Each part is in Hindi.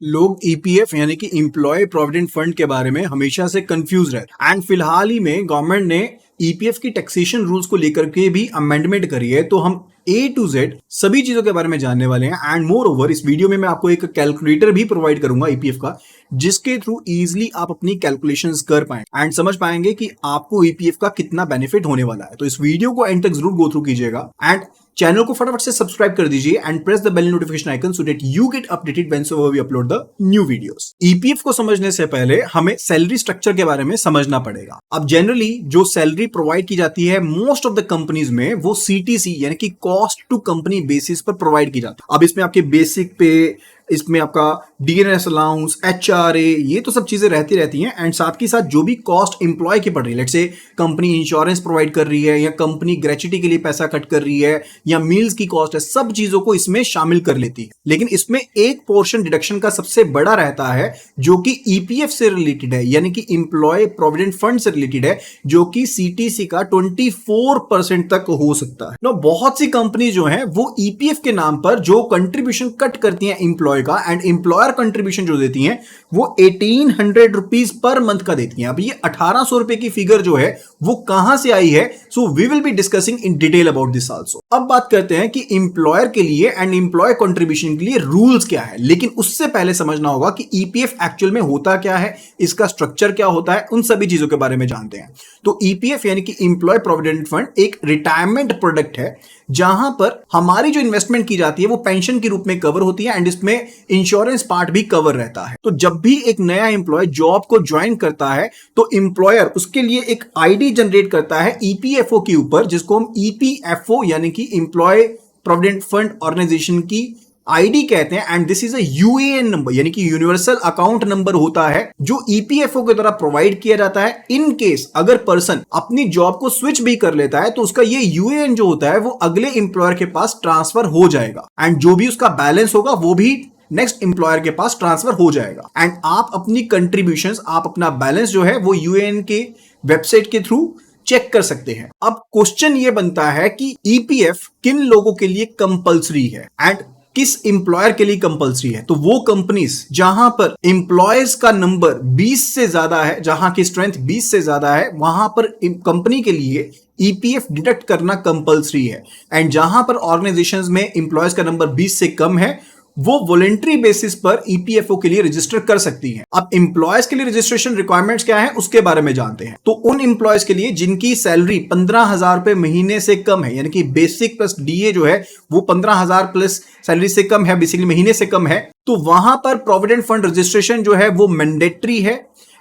लोग ईपीएफ यानी कि एम्प्लॉय प्रोविडेंट फंड के बारे में हमेशा से कंफ्यूज रहते एंड फिलहाल ही में गवर्नमेंट ने ईपीएफ की टैक्सेशन रूल्स को लेकर के भी अमेंडमेंट करी है। तो हम ए टू जेड सभी चीजों के बारे में जानने वाले हैं एंड मोर ओवर इस वीडियो में मैं आपको एक कैलकुलेटर भी प्रोवाइड करूंगा ईपीएफ का, जिसके थ्रू इजीली आप अपनी कैलकुलेशंस कर पाए एंड समझ पाएंगे कि आपको ईपीएफ का कितना बेनिफिट होने वाला है। तो इस वीडियो को एंड तक जरूर गो थ्रू कीजिएगा एंड चैनल को फटाफट से सब्सक्राइब कर दीजिए and press the bell notification icon so that you get updated whenever we upload the new videos. EPF को समझने से पहले हमें सैलरी स्ट्रक्चर के बारे में समझना पड़ेगा। अब जनरली जो सैलरी प्रोवाइड की जाती है मोस्ट ऑफ द कंपनीज में वो सीटीसी यानी कि कॉस्ट टू कंपनी बेसिस पर प्रोवाइड की जाती है। अब इसमें आपके बेसिक पे, इसमें आपका डीएनएस अलाउंस, एचआरए, ये तो सब चीजें रहती हैं एंड साथ के साथ जो भी कॉस्ट एम्प्लॉय की पड़ रही है, let's say company insurance provide कर रही है या कंपनी ग्रेच्युटी के लिए पैसा कट कर रही है या मील्स की कॉस्ट है, सब चीजों को इसमें शामिल कर लेती है। लेकिन इसमें एक पोर्शन डिडक्शन का सबसे बड़ा रहता है जो कि ईपीएफ से रिलेटेड है यानी कि एम्प्लॉय प्रोविडेंट फंड से रिलेटेड है, जो कि सीटीसी का 24% तक हो सकता है। बहुत सी कंपनी जो है वो ईपीएफ के नाम पर जो कंट्रीब्यूशन कट करती है एम्प्लॉय का एंड एम्प्लॉयर कंट्रीब्यूशन जो देती हैं वो 1800 रुपीज पर मंथ का देती हैं। अब ये 1800 रुपए की फिगर जो है वो कहां से आई है, so we will be discussing in detail about this also. अब बात करते हैं कि एम्प्लॉयर के लिए एंड एम्प्लॉय कंट्रीब्यूशन के लिए रूल्स क्या है, लेकिन उससे पहले समझना होगा कि ईपीएफ एक्चुअल में होता क्या है, इसका स्ट्रक्चर क्या होता है, उन सभी चीजों के बारे में जानते हैं। तो ईपीएफ यानी कि एम्प्लॉय प्रोविडेंट फंड एक रिटायरमेंट प्रोडक्ट है जहां पर हमारी जो इन्वेस्टमेंट की जाती है वो पेंशन के रूप में कवर होती है एंड इसमें इंश्योरेंस पार्ट भी कवर रहता है। तो जब भी एक नया एम्प्लॉय जॉब को ज्वाइन करता है तो एम्प्लॉयर उसके लिए एक आईडी जनरेट करता है ईपीएफओ के ऊपर, जिसको हम ईपीएफओ यानी कि एम्प्लॉय प्रोविडेंट फंड ऑर्गेनाइजेशन की आईडी कहते हैं and this is a UAN number यानी कि यूनिवर्सल अकाउंट नंबर होता है जो ईपीएफओ के द्वारा प्रोवाइड किया जाता है। इन केस अगर पर्सन अपनी जॉब को स्विच भी कर लेता है तो उसका ये यूएएन जो होता है वो अगले एम्प्लॉयर के पास ट्रांसफर हो जाएगा एंड जो भी उसका बैलेंस होगा वो भी नेक्स्ट एम्प्लॉयर के पास ट्रांसफर हो जाएगा एंड आप अपनी कंट्रीब्यूशंस, आप अपना बैलेंस जो है वो यूएएन के वेबसाइट के थ्रू चेक कर सकते हैं। अब क्वेश्चन ये बनता है कि ईपीएफ किन लोगों के लिए कंपलसरी है एंड किस एम्प्लॉयर के लिए कंपलसरी है। तो वो कंपनीज जहां पर एम्प्लॉयज का नंबर 20 से ज्यादा है, जहां की स्ट्रेंथ 20 से ज्यादा है, वहां पर कंपनी के लिए ईपीएफ डिडक्ट करना कंपलसरी है एंड जहां पर ऑर्गेनाइजेशंस में एम्प्लॉयज का नंबर 20 से कम है वो वॉलेंट्री बेसिस पर ईपीएफओ के लिए रजिस्टर कर सकती हैं। अब एम्प्लॉयज के लिए रजिस्ट्रेशन रिक्वायरमेंट्स क्या है उसके बारे में जानते हैं। तो उन एम्प्लॉयज के लिए जिनकी सैलरी 15,000 रुपए महीने से कम है यानी कि बेसिक प्लस डीए जो है वो 15,000 प्लस सैलरी से कम है, बेसिकली महीने से कम है, तो वहां पर प्रोविडेंट फंड रजिस्ट्रेशन जो है वो मैंडेटरी है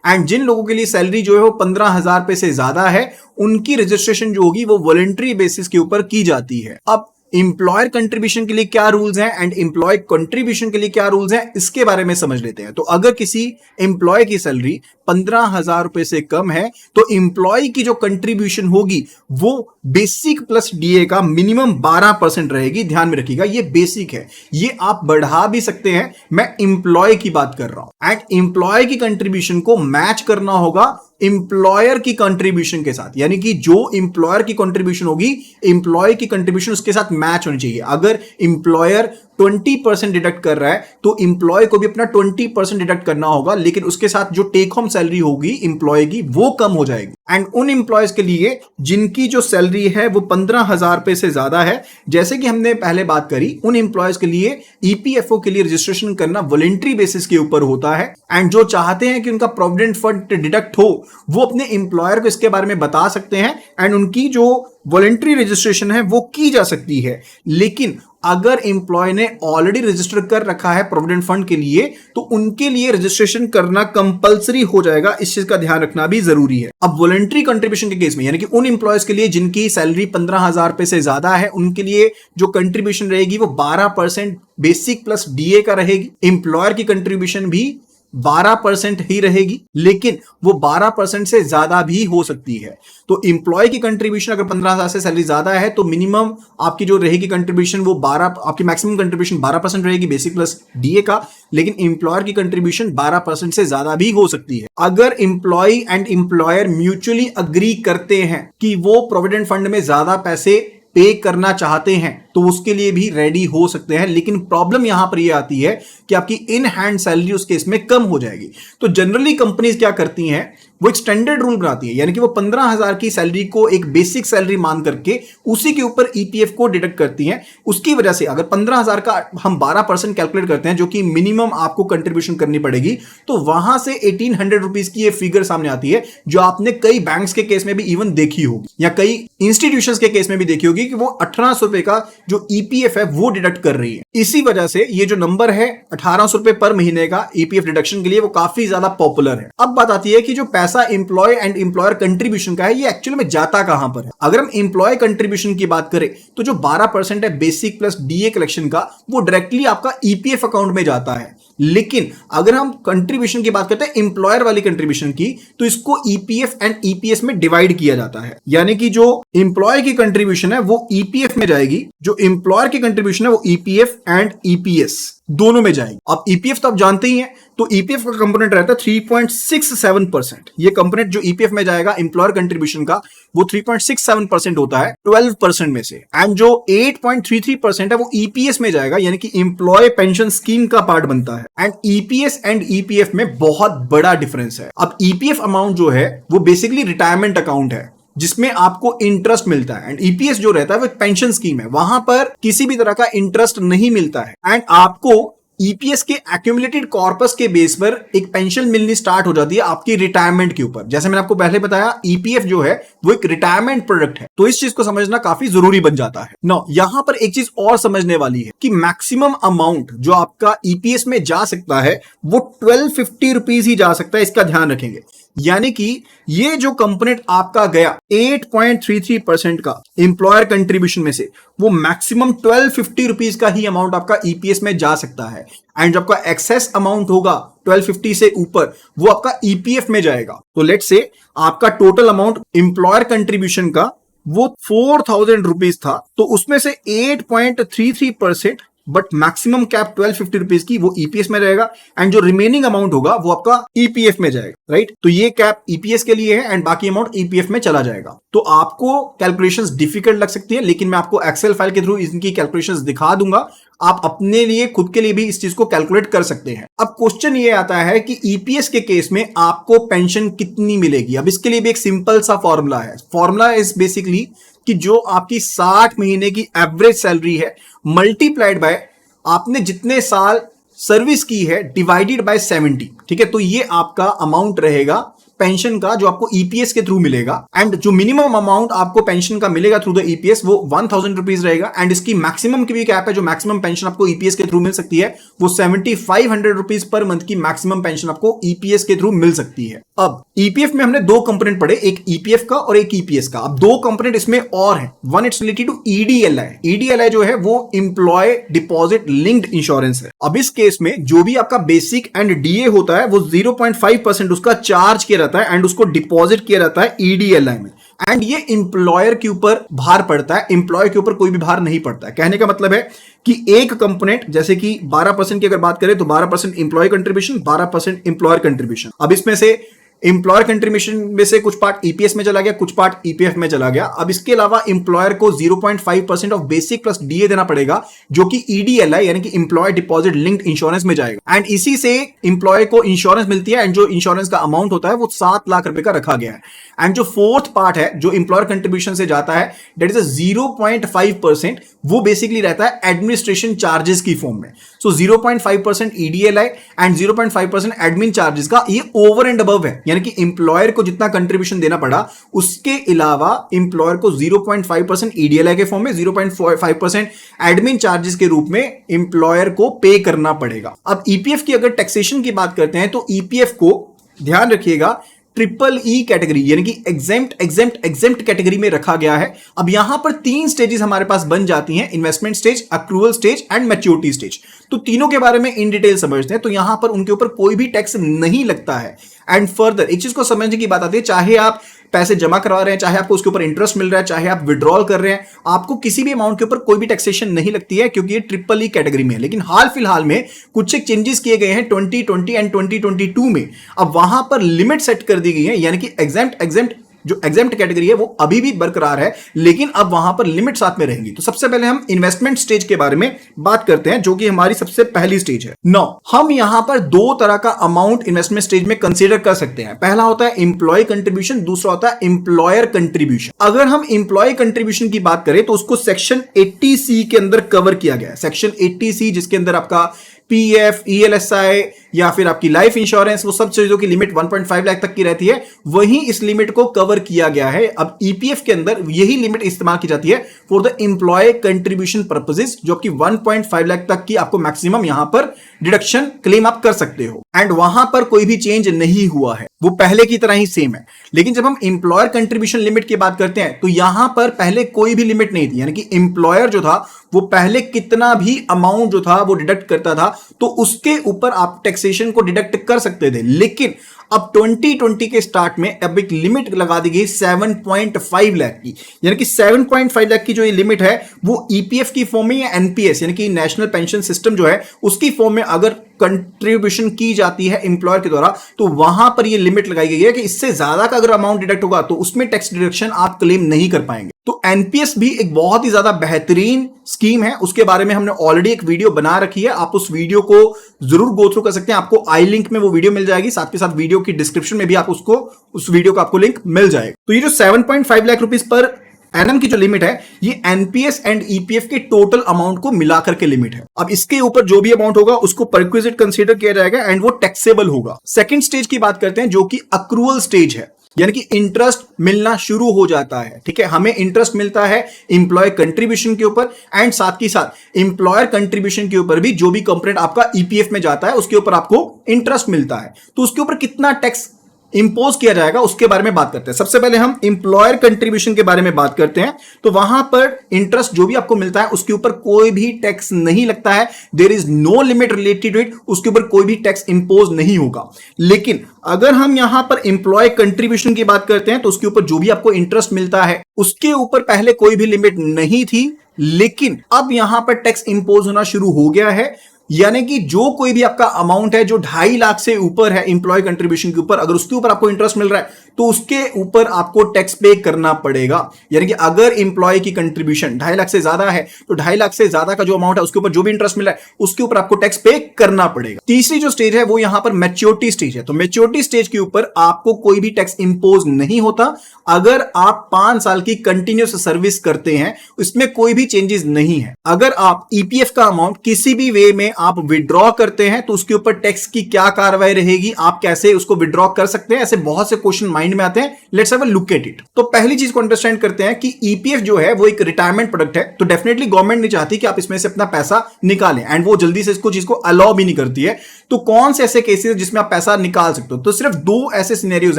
एंड जिन लोगों के लिए सैलरी जो है वो 15,000 रुपए से ज्यादा है उनकी रजिस्ट्रेशन जो होगी वो वॉलेंट्री बेसिस के ऊपर की जाती है। अब एम्प्लॉयर कंट्रीब्यूशन के लिए क्या रूल्स हैं एंड एम्प्लॉय कंट्रीब्यूशन के लिए क्या रूल्स हैं इसके बारे में समझ लेते हैं। तो अगर किसी एम्प्लॉय की सैलरी 15,000 रुपए से कम है तो एम्प्लॉय की जो कंट्रीब्यूशन होगी वो बेसिक प्लस डीए का मिनिमम 12% रहेगी। ध्यान में रखिएगा ये बेसिक है, ये आप बढ़ा भी सकते हैं, मैं एम्प्लॉय की बात कर रहा हूं एंड एम्प्लॉय की कंट्रीब्यूशन को मैच करना होगा एम्प्लॉयर की कंट्रीब्यूशन के साथ, यानी कि जो एम्प्लॉयर की कंट्रीब्यूशन होगी एम्प्लॉय की कंट्रीब्यूशन उसके साथ मैच होनी चाहिए। अगर एम्प्लॉयर 20% डिडक्ट कर रहा है तो एम्प्लॉय को भी अपना 20% डिडक्ट करना होगा, लेकिन उसके साथ जो टेक होम सैलरी होगी एम्प्लॉय की वो कम हो जाएगी। एंड उन एम्प्लॉयज के लिए जिनकी जो सैलरी है वो 15,000 रुपए से ज्यादा है, जैसे कि हमने पहले बात करी, उन एम्प्लॉयज के लिए ईपीएफओ के लिए रजिस्ट्रेशन करना वॉलेंट्री बेसिस के ऊपर होता है एंड जो चाहते हैं कि उनका प्रोविडेंट फंड डिडक्ट हो वो अपने एम्प्लॉयर को इसके बारे में बता सकते हैं एंड उनकी जो वॉलेंट्री रजिस्ट्रेशन है वो की जा सकती है। लेकिन अगर एम्प्लॉय ने ऑलरेडी रजिस्टर कर रखा है प्रोविडेंट फंड के लिए तो उनके लिए रजिस्ट्रेशन करना कंपलसरी हो जाएगा, इस चीज का ध्यान रखना भी जरूरी है। अब वॉलेंट्री कंट्रीब्यूशन के केस में यानी कि उन एम्प्लॉयज के लिए जिनकी सैलरी 15,000 रुपए से ज्यादा है उनके लिए जो कंट्रीब्यूशन रहेगी वो 12% बेसिक प्लस डीए का रहेगी। एम्प्लॉयर की कंट्रीब्यूशन भी 12% ही रहेगी, लेकिन वो 12% से ज्यादा भी हो सकती है। तो एम्प्लॉय की कंट्रीब्यूशन अगर 15,000 से सैलरी ज्यादा है तो मिनिमम आपकी जो रहेगी कंट्रीब्यूशन वो 12, आपकी मैक्सिमम कंट्रीब्यूशन 12% रहेगी बेसिक प्लस डीए का, लेकिन एम्प्लॉयर की कंट्रीब्यूशन 12% से ज्यादा भी हो सकती है। अगर employ and employer mutually agree करते हैं कि वो प्रोविडेंट फंड में ज्यादा पैसे पे करना चाहते हैं तो उसके लिए भी रेडी हो सकते हैं, लेकिन प्रॉब्लम यहां पर यह आती है कि आपकी इन हैंड सैलरी उस केस में कम हो जाएगी। तो जनरली कंपनीज क्या करती हैं, वो एक स्टैंडर्ड रूल बनाती है, यानी कि वो 15,000 की सैलरी को एक बेसिक सैलरी मान करके उसी के ऊपर ईपीएफ को डिडक्ट करती हैं। उसकी वजह से अगर 15,000 का हम 12% कैलकुलेट करते हैं, जो कि मिनिमम आपको कंट्रीब्यूशन करनी पड़ेगी, तो वहां से 1800 रुपीज की ये फिगर सामने आती है, जो आपने कई बैंक्स के केस में भी इवन देखी होगी या कई इंस्टीट्यूशंस के केस में भी देखी होगी कि वो 1800 रुपए का जो ईपीएफ है वो डिडक्ट कर रही है। इसी वजह से ये जो नंबर है 1800 रुपए पर महीने का ईपीएफ डिडक्शन के लिए, वो काफी ज्यादा पॉपुलर है। अब बात आती है कि जो पैसा एम्प्लॉय एंड एम्प्लॉयर कंट्रीब्यूशन का है, ये एक्चुअली में जाता कहां पर है। अगर हम एम्प्लॉय कंट्रीब्यूशन की बात करें तो जो 12% है बेसिक प्लस डीए कलेक्शन का, वो डायरेक्टली आपका ईपीएफ अकाउंट में जाता है। लेकिन अगर हम कंट्रीब्यूशन की बात करते हैं एम्प्लॉयर वाली कंट्रीब्यूशन की, तो इसको ईपीएफ एंड ईपीएस में डिवाइड किया जाता है, यानी कि जो एम्प्लॉय की कंट्रीब्यूशन है वो ईपीएफ में जाएगी, जो एम्प्लॉयर की कंट्रीब्यूशन है वो ईपीएफ एंड ईपीएस दोनों में जाएगी। अब ईपीएफ तो आप जानते ही हैं, तो ईपीएफ का कंपोनेंट रहता है 3.67%। ये कंपोनेंट जो ईपीएफ में जाएगा एम्प्लॉयर कंट्रीब्यूशन का, वो 3.67% होता है 12% में से, एंड जो 8.33% है वो ईपीएस में जाएगा, यानी कि एम्प्लॉय पेंशन स्कीम का पार्ट बनता है। एंड ईपीएस एंड ईपीएफ में बहुत बड़ा डिफरेंस है। अब ईपीएफ अमाउंट जो है वो बेसिकली रिटायरमेंट अकाउंट है, जिसमें आपको इंटरेस्ट मिलता है, एंड ईपीएस जो रहता है वो एक पेंशन स्कीम है, वहां पर किसी भी तरह का इंटरेस्ट नहीं मिलता है। एंड आपको ईपीएस के एक्यूमुलेटेड कॉर्पस के बेस पर एक पेंशन मिलनी स्टार्ट हो जाती है आपकी रिटायरमेंट के ऊपर। जैसे मैंने आपको पहले बताया, ईपीएफ जो है वो एक रिटायरमेंट प्रोडक्ट है, तो इस चीज को समझना काफी जरूरी बन जाता है। नो, यहां पर एक चीज और समझने वाली है कि मैक्सिमम अमाउंट जो आपका ईपीएस में जा सकता है वो 1250 रुपीज ही जा सकता है, इसका ध्यान रखेंगे। यानी कि ये जो कंपोनेंट आपका गया 8.33% का एम्प्लॉयर कंट्रीब्यूशन में से, वो मैक्सिमम 1250 रुपीज का ही अमाउंट आपका ईपीएस में जा सकता है। एंड जो आपका एक्सेस अमाउंट होगा 1250 से ऊपर, वो आपका ईपीएफ में जाएगा। तो लेट्स से आपका टोटल अमाउंट एम्प्लॉयर कंट्रीब्यूशन का वो 4000 रुपीज था, तो उसमें से 8.33% बट मैक्सिमम कैप 1250 रुपीज की वो ईपीएस में रहेगा, एंड जो रिमेनिंग अमाउंट होगा वो आपका ईपीएफ में जाएगा, राइट। तो ये कैप ईपीएस के लिए है एंड बाकी अमाउंट ईपीएफ में चला जाएगा। तो आपको कैलकुलेशंस डिफिकल्ट लग सकती है, लेकिन मैं आपको एक्सेल फाइल के थ्रू इनकी कैलकुलेशंस दिखा दूंगा, आप अपने लिए खुद के लिए भी इस चीज को कैलकुलेट कर सकते हैं। अब क्वेश्चन ये आता है कि ईपीएस के केस में आपको पेंशन कितनी मिलेगी। अब इसके लिए भी एक सिंपल सा फॉर्मूला है। फॉर्मूला इज बेसिकली कि जो आपकी 60 महीने की एवरेज सैलरी है मल्टीप्लाइड बाय आपने जितने साल सर्विस की है डिवाइडेड बाय 70, ठीक है। तो ये आपका अमाउंट रहेगा पेंशन का, जो आपको ईपीएस के थ्रू मिलेगा। एंड जो मिनिमम अमाउंट आपको पेंशन का मिलेगा थ्रू द ईपीएस वो 1000 रुपीज रहेगा, एंड इसकी मैक्सिमम की भी कैप है, जो मैक्सिमम पेंशन आपको ईपीएस के थ्रू मिल सकती है वो 7500 रुपीज पर मंथ की मैक्सिमम पेंशन आपको ईपीएस के थ्रू मिल सकती है। अब ईपीएफ में हमने दो कंपोनेंट पढ़े, एक ईपीएफ का और एक ईपीएस का। अब दो कंपोनेंट इसमें और है। One it's related to EDLI. EDLI जो है वो एम्प्लॉय डिपॉजिट लिंक्ड इंश्योरेंस है। अब इस केस में जो भी आपका बेसिक एंड डीए होता है वो 0.5% उसका चार्ज किया रहता है एंड उसको डिपॉजिट किया रहता है ईडीएलआई में। एंड ये एम्प्लॉयर के ऊपर भार पड़ता है, एम्प्लॉय के ऊपर कोई भी भार नहीं पड़ता है। कहने का मतलब है कि एक कंपोनेंट जैसे कि 12% की अगर बात करें तो 12% एम्प्लॉय कंट्रीब्यूशन, 12% एम्प्लॉयर कंट्रीब्यूशन। अब इसमें से एम्प्लॉयर कंट्रीब्यूशन में से कुछ पार्ट ईपीएस में चला गया, कुछ पार्ट ईपीएफ में चला गया। अब इसके अलावा एम्प्लॉयर को 0.5% ऑफ बेसिक प्लस डीए देना पड़ेगा, जो कि ईडीएलआई यानी कि एम्प्लॉय डिपॉजिट लिंक्ड इंश्योरेंस में जाएगा। एंड इसी से एम्प्लॉय को इंश्योरेंस मिलती है, एंड जो इंश्योरेंस का अमाउंट होता है वो 7 लाख रुपए का रखा गया है। एंड जो फोर्थ पार्ट है जो एम्प्लॉयर कंट्रीब्यूशन से जाता है, दैट इज 0.5%, वो बेसिकली रहता है एडमिनिस्ट्रेशन चार्जेस की फॉर्म में। सो 0.5% ईडीएलआई एंड 0.5% एडमिन चार्जेस का ये ओवर एंड अबव है, यानी कि एम्प्लॉयर को जितना कंट्रीब्यूशन देना पड़ा उसके अलावा एम्प्लॉयर को 0.5% ईडीएलआई के फॉर्म में, 0.5% एडमिन चार्जेस के रूप में एम्प्लॉयर को पे करना पड़ेगा। अब ईपीएफ की अगर टैक्सेशन की बात करते हैं तो ईपीएफ को ध्यान रखिएगा ट्रिपल ई कैटेगरी यानी कि एग्जेम्प्ट कैटेगरी में रखा गया है। अब यहां पर 3 स्टेजेस हमारे पास बन जाती हैं, investment stage, accrual stage and maturity stage. तो तीनों के बारे में इन डिटेल समझते हैं। तो यहां पर उनके ऊपर कोई भी टैक्स नहीं लगता है। एंड फर्दर एक चीज को समझने की बात आती है, चाहे आप पैसे जमा करवा रहे हैं, चाहे आपको उसके ऊपर इंटरेस्ट मिल रहा है, चाहे आप विड्रॉल कर रहे हैं, आपको किसी भी अमाउंट के ऊपर कोई भी टैक्सेशन नहीं लगती है, क्योंकि ये ट्रिपल ई कैटेगरी में है। लेकिन हाल फिलहाल में कुछ एक चेंजेस किए गए हैं 2020 एंड 2022 में। अब वहां पर लिमिट सेट कर दी गई है, यानी कि एग्जेम्प्ट जो एग्जेम्प्ट कैटेगरी है वो अभी भी बरकरार है, लेकिन अब वहां पर लिमिट साथ में रहेंगी। तो सबसे पहले हम इन्वेस्टमेंट स्टेज के बारे में बात करते हैं, जो कि हमारी सबसे पहली स्टेज है। नौ, हम यहां पर दो तरह का अमाउंट इन्वेस्टमेंट स्टेज में कंसीडर कर सकते हैं। पहला होता है एम्प्लॉय कंट्रीब्यूशन, दूसरा होता है एम्प्लॉयर कंट्रीब्यूशन। अगर हम एम्प्लॉय कंट्रीब्यूशन की बात करें तो उसको सेक्शन 80C के अंदर कवर किया गया है। सेक्शन 80C जिसके अंदर आपका पीएफ, ईएलएसआई या फिर आपकी लाइफ इंश्योरेंस, वो सब चीजों की लिमिट 1.5 लाख तक की रहती है, वहीं इस लिमिट को कवर किया गया है। अब ईपीएफ के अंदर यही लिमिट इस्तेमाल की जाती है for the employ contribution purposes, जो कि 1.5 लाख तक की आपको मैक्सिमम यहां पर डिडक्शन क्लेम आप कर सकते हो। एंड वहां पर कोई भी चेंज नहीं हुआ है, वो पहले की तरह ही सेम है। लेकिन जब हम एम्प्लॉयर कंट्रीब्यूशन लिमिट की बात करते हैं तो यहां पर पहले कोई भी लिमिट नहीं थी, यानी कि एम्प्लॉयर जो था वो पहले कितना भी अमाउंट जो था वो डिडक्ट करता था तो उसके ऊपर आप टैक्सेशन को डिडक्ट कर सकते थे। लेकिन अब 2020 के स्टार्ट में अब एक लिमिट लगा दी गई 7.5 लाख की, यानी कि 7.5 लाख की जो ये लिमिट है वो ईपीएफ की फॉर्म में या एनपीएस यानी कि नेशनल पेंशन सिस्टम जो है उसकी फॉर्म में अगर कंट्रीब्यूशन की जाती है एम्प्लॉयर के द्वारा तो वहां पर ये लिमिट लगाई गई है कि इससे ज्यादा का अगर अमाउंट डिडक्ट होगा तो उसमें टैक्स डिडक्शन आप क्लेम नहीं कर पाएंगे। तो एनपीएस भी एक बहुत ही ज्यादा बेहतरीन स्कीम है, उसके बारे में हमने ऑलरेडी एक वीडियो बना रखी है, आप उस वीडियो को जरूर गो थ्रू कर सकते हैं। आपको आई लिंक में वो वीडियो मिल जाएगी, साथ के साथ वीडियो की डिस्क्रिप्शन में भी आप उसको उस वीडियो का आपको लिंक मिल जाएगा। तो ये जो 7.5 लाख रुपीस पर एनएम की जो लिमिट है ये एनपीएस एंड ईपीएफ के टोटल अमाउंट को मिलाकर के लिमिट है। अब इसके ऊपर जो भी अमाउंट होगा उसको परक्विजिट कंसीडर किया जाएगा एंड वो टैक्सेबल होगा। सेकंड स्टेज की बात करते हैं जो कि अक्रूवल स्टेज है, यानी कि इंटरेस्ट मिलना शुरू हो जाता है। ठीक है, हमें इंटरेस्ट मिलता है एम्प्लॉय कंट्रीब्यूशन के ऊपर एंड साथ ही साथ एम्प्लॉयर कंट्रीब्यूशन के ऊपर भी जो भी कंपोनेंट आपका ईपीएफ में जाता है उसके ऊपर आपको इंटरेस्ट मिलता है। तो उसके ऊपर कितना टैक्स इंपोज किया जाएगा उसके बारे में बात करते हैं। सबसे पहले हम एम्प्लॉयर कंट्रीब्यूशन के बारे में बात करते हैं। तो वहां पर इंटरेस्ट जो भी आपको मिलता है उसके ऊपर कोई भी टैक्स नहीं लगता है, there is no limit related to it, उसके ऊपर कोई भी टैक्स इंपोज नहीं होगा। लेकिन अगर हम यहां पर एम्प्लॉय कंट्रीब्यूशन की बात करते हैं तो उसके ऊपर जो भी आपको इंटरेस्ट मिलता है उसके ऊपर पहले कोई भी लिमिट नहीं थी, लेकिन अब यहां पर टैक्स इंपोज होना शुरू हो गया है। यानी कि जो कोई भी आपका अमाउंट है जो 2.5 लाख से ऊपर है एम्प्लॉय कंट्रीब्यूशन के ऊपर, अगर उसके ऊपर आपको इंटरेस्ट मिल रहा है तो उसके ऊपर आपको टैक्स पे करना पड़ेगा। यानी कि अगर एम्प्लॉय की कंट्रीब्यूशन 2.5 लाख से ज्यादा है तो 2.5 लाख से ज्यादा का जो अमाउंट है उसके ऊपर जो भी इंटरेस्ट मिल रहा है उसके ऊपर आपको टैक्स पे करना पड़ेगा। तीसरी जो स्टेज है वो यहां पर मैच्योरिटी स्टेज है। तो मैच्योरिटी स्टेज के ऊपर आपको कोई भी टैक्स इंपोज नहीं होता अगर आप 5 साल की कंटिन्यूस सर्विस करते हैं, इसमें कोई भी चेंजेस नहीं है। अगर आप ईपीएफ का अमाउंट किसी भी वे में आप विड्रॉ करते हैं तो उसके ऊपर टैक्स की क्या कार्रवाई रहेगी, आप कैसे उसको विड्रॉ कर सकते हैं, ऐसे बहुत से क्वेश्चन माइंड में आते हैं। Let's have a look at it. तो पहली चीज को अंडरस्टैंड करते हैं कि ईपीएफ जो है वो एक रिटायरमेंट प्रोडक्ट है, तो डेफिनेटली गवर्नमेंट नहीं चाहती कि आप इसमें से अपना पैसा निकालें एंड वो जल्दी से इसको चीज को अलाउ भी नहीं करती है। तो कौन से ऐसे केसेस जिसमें आप पैसा निकाल सकते हो? तो सिर्फ 2 ऐसे सिनेरियोज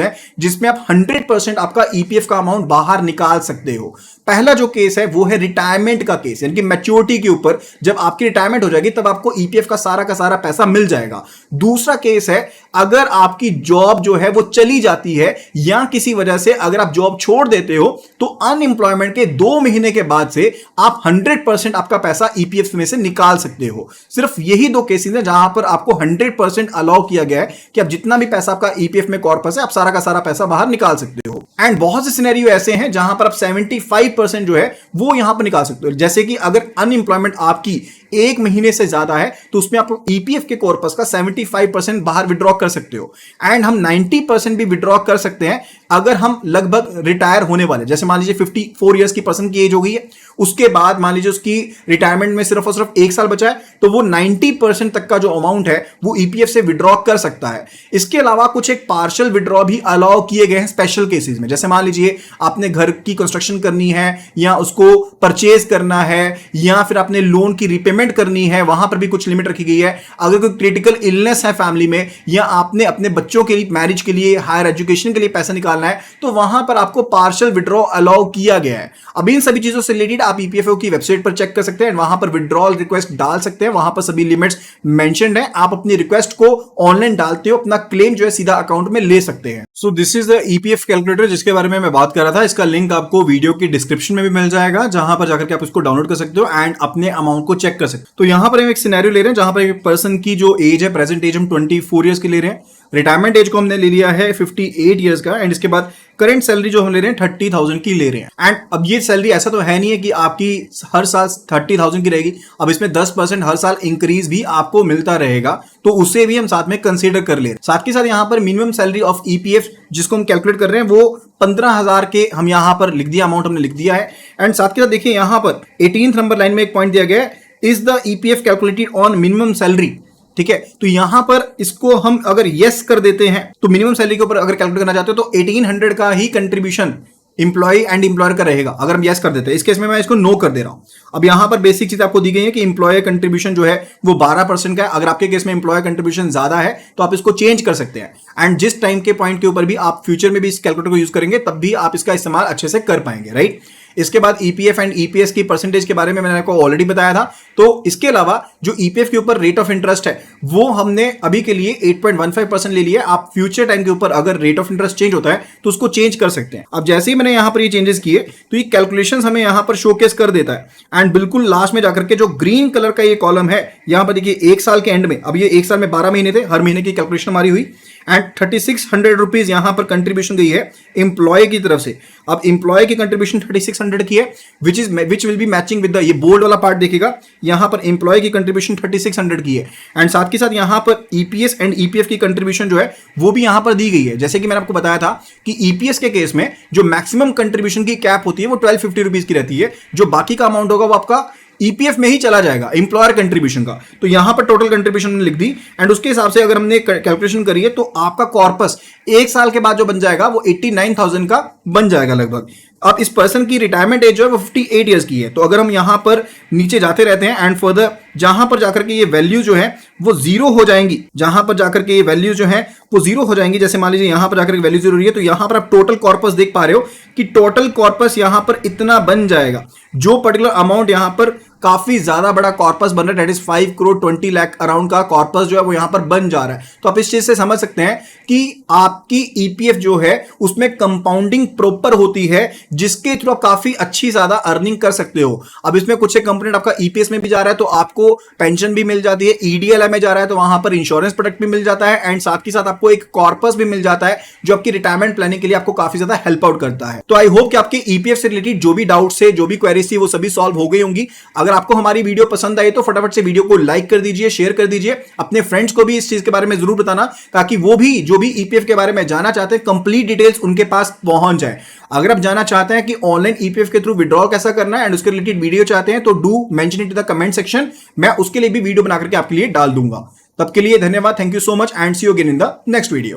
हैं जिसमें आप 100% आपका ईपीएफ का अमाउंट बाहर निकाल सकते हो। पहला जो केस है वो है रिटायरमेंट का केस, यानी कि मैच्योरिटी के ऊपर जब आपकी रिटायरमेंट हो जाएगी तब आपको ईपीएफ का सारा पैसा मिल जाएगा। दूसरा केस है अगर आपकी जॉब जो है वो चली जाती है या किसी वजह से अगर आप जॉब छोड़ देते हो तो अनएम्प्लॉयमेंट के 2 महीने के बाद से आप 100% आपका पैसा ईपीएफ में से निकाल सकते हो। सिर्फ यही 2 केसेस हैं जहां पर आपको 100% अलाउ किया गया है कि आप जितना भी पैसा आपका ईपीएफ में कॉर्पस है आप सारा का सारा पैसा बाहर निकाल सकते हो। एंड बहुत से सिनेरियो ऐसे हैं जहां पर आप 75% जो है वो यहां पर निकाल सकते हो। जैसे कि अगर अनएम्प्लॉयमेंट आपकी 1 महीने से ज्यादा है तो उसमें आप ईपीएफ के कॉर्पस का 75% बाहर विड्रॉ कर सकते हो। एंड हम 90% भी विड्रॉ कर सकते हैं अगर हम लगभग रिटायर होने वाले, जैसे मान लीजिए 54 इयर्स की पर्सन की एज हो गई है, उसके बाद मान लीजिए उसकी रिटायरमेंट में सिर्फ और सिर्फ 1 साल बचा है तो वो 90% तक का जो अमाउंट है वो ईपीएफ से विड्रॉ कर सकता है। इसके अलावा कुछ एक पार्शियल विड्रॉ भी अलाउ किए गए हैं स्पेशल केसेस में। जैसे मान लीजिए आपने घर की कंस्ट्रक्शन करनी है या उसको परचेज करना है या फिर आपने लोन की रिपेमेंट करनी है, वहां पर भी कुछ लिमिट रखी गई है। अगर कोई क्रिटिकल इलनेस है फैमिली में या आपने अपने बच्चों के लिए मैरिज के लिए हायर एजुकेशन के लिए पैसा निकालना है तो वहां पर आपको पार्शियल विड्रॉ अलाउ किया गया है। अब इन सभी चीजों से रिलेटेड आप ईपीएफओ की वेबसाइट पर चेक कर सकते हैं, वहां पर विड्रॉल रिक्वेस्ट डाल सकते हैं, वहां पर सभी लिमिट्स मेंशन्ड है। आप अपनी रिक्वेस्ट को ऑनलाइन डालते हो, अपना क्लेम जो है सीधा अकाउंट में ले सकते हैं। So this is the EPF calculator जिसके बारे में मैं बात कर रहा था। इसका लिंक आपको वीडियो की डिस्क्रिप्शन में भी मिल जाएगा जहां पर जाकर के आप इसको डाउनलोड कर सकते हो एंड अपने अमाउंट को चेक कर सकते हो। तो यहां पर हम एक सिनेरियो ले रहे हैं जहां पर एक पर्सन की जो एज है, प्रेजेंट एज हम 24 ईयर्स की ले रहे हैं। रिटायरमेंट एज को हमने ले लिया है 58 ईयर्स का एंड इसके बाद करंट सैलरी जो हम ले रहे हैं 30,000 की ले रहे हैं। एंड अब ये सैलरी ऐसा तो है नहीं है कि आपकी हर साल 30,000 की रहेगी, अब इसमें 10% हर साल इंक्रीज भी आपको मिलता रहेगा, तो उसे भी हम साथ में कंसीडर कर ले रहे हैं। साथ के साथ यहाँ पर मिनिमम सैलरी ऑफ ईपीएफ जिसको हम कैलकुलेट कर रहे हैं वो 15,000 के हम यहाँ पर लिख दिया, अमाउंट हमने लिख दिया है। एंड साथ के साथ देखिए यहाँ पर 18th नंबर लाइन में एक पॉइंट दिया गया है, is the EPF calculated on minimum salary. ठीक है, तो यहां पर इसको हम अगर यस कर देते हैं तो मिनिमम सैलरी के ऊपर अगर कैलकुलेट करना चाहते हो तो 1800 का ही कंट्रीब्यूशन इंप्लॉय एंड इंप्लॉयर का रहेगा अगर हम यस कर देते हैं। इस केस में मैं इसको नो कर दे रहा हूं। अब यहां पर बेसिक चीज आपको दी गई है कि इंप्लॉय कंट्रीब्यूशन जो है वो 12% का है। अगर आपके केस में इंप्लॉय कंट्रीब्यूशन ज्यादा है तो आप इसको चेंज कर सकते हैं, एंड जिस टाइम के पॉइंट के ऊपर भी आप फ्यूचर में भी इस कैलकुलेटर को यूज करेंगे तब भी आप इसका इस्तेमाल अच्छे से कर पाएंगे, राइट। इसके बाद ईपीएफ एंड ईपीएस की परसेंटेज के बारे में मैंने आपको ऑलरेडी बताया था। तो इसके अलावा जो ईपीएफ के ऊपर रेट ऑफ इंटरेस्ट है वो हमने अभी के लिए 8.15% ले लिया। आप फ्यूचर टाइम के ऊपर अगर रेट ऑफ इंटरेस्ट चेंज होता है तो उसको चेंज कर सकते हैं। अब जैसे ही मैंने यहां पर ये चेंजेस किए तो ये कैलकुलेशंस हमें यहां पर शोकेस कर देता है। एंड बिल्कुल लास्ट में जाकर के जो ग्रीन कलर का ये कॉलम है यहां पर देखिए एक साल के एंड में, अब ये एक साल में 12 महीने थे, हर महीने की कैलकुलेशन हमारी हुई एंड 3600 रुपीज यहां पर कंट्रीब्यूशन गई है एम्प्लॉय की तरफ से। अब एम्प्लॉय की कंट्रीब्यूशन 3600 की है which will be matching with the, ये बोल्ड वाला पार्ट देखिएगा, यहां पर एम्प्लॉय की कंट्रीब्यूशन 3600 की है। एंड साथ के साथ यहां पर ईपीएस एंड ईपीएफ की कंट्रीब्यूशन जो है वो भी यहां पर दी गई है। जैसे कि मैंने आपको बताया था कि ईपीएस के केस में जो मैक्सिमम कंट्रीब्यूशन की कैप होती है वो 1250 रुपीज की रहती है, जो बाकी का अमाउंट होगा वो आपका ईपीएफ में ही चला जाएगा एम्प्लॉयर कंट्रीब्यूशन का। तो यहां पर टोटल कंट्रीब्यूशन लिख दी एंड उसके हिसाब से अगर हमने कैलकुलेशन करी है तो आपका कॉर्पस एक साल के बाद जो बन जाएगा वो 89,000 का बन जाएगा लगभग। अब इस पर्सन की रिटायरमेंट एज जो है वो 58 ईयर्स की है। तो अगर हम यहां पर नीचे जाते रहते हैं एंड फर्दर जहां पर जाकर के ये वैल्यू जो है वो जीरो हो जाएंगी, जहां पर जाकर के ये वैल्यू जो है वो जीरो हो जाएंगी, जैसे मान लीजिए यहां पर जाकर के वैल्यू जीरो रही है तो यहां पर आप टोटल कॉर्पस देख पा रहे हो कि टोटल कॉर्पस यहां पर इतना बन जाएगा। जो पर्टिकुलर अमाउंट यहां पर काफी ज्यादा बड़ा कॉर्पस बन रहा है, that is 5 crore 20 lakh around का कॉर्पस जो है वो यहां पर बन जा रहा है। तो आप इस चीज से समझ सकते हैं कि आपकी ईपीएफ जो है उसमें कंपाउंडिंग प्रॉपर होती है, जिसके थ्रू आप काफी अच्छी ज्यादा अर्निंग कर सकते हो। अब इसमें कुछ एक कंपोनेंट आपका ईपीएस में भी जा रहा है तो आपको पेंशन भी मिल जाती है, ईडीएलआई में जा रहा है तो वहां पर इंश्योरेंस प्रोडक्ट भी मिल जाता है, एंड साथ के साथ आपको एक कॉर्पस भी मिल जाता है जो आपकी रिटायरमेंट प्लानिंग के लिए आपको काफी ज्यादा हेल्प आउट करता है। तो आई होप कि आपके ईपीएफ से रिलेटेड जो भी डाउट्स है, जो भी क्वेरीज थी वो सभी सॉल्व हो गई होंगी। अगर आपको हमारी वीडियो पसंद आई तो फटाफट से वीडियो को लाइक कर दीजिए, शेयर कर दीजिए, अपने फ्रेंड्स को भी इस चीज के बारे में जरूर बताना ताकि वो भी जो भी ईपीएफ के बारे में जानना चाहते हैं कंप्लीट डिटेल्स उनके पास पहुंच जाए। अगर आप जानना चाहते हैं कि ऑनलाइन ईपीएफ के थ्रू विड्रॉल कैसा करना है एंड उसके रिलेटेड वीडियो चाहते हैं तो do mention it in the comment section, मैं उसके लिए भी वीडियो बना करके आपके लिए डाल दूंगा। तब के लिए धन्यवाद, thank you so much and see you again in the next video.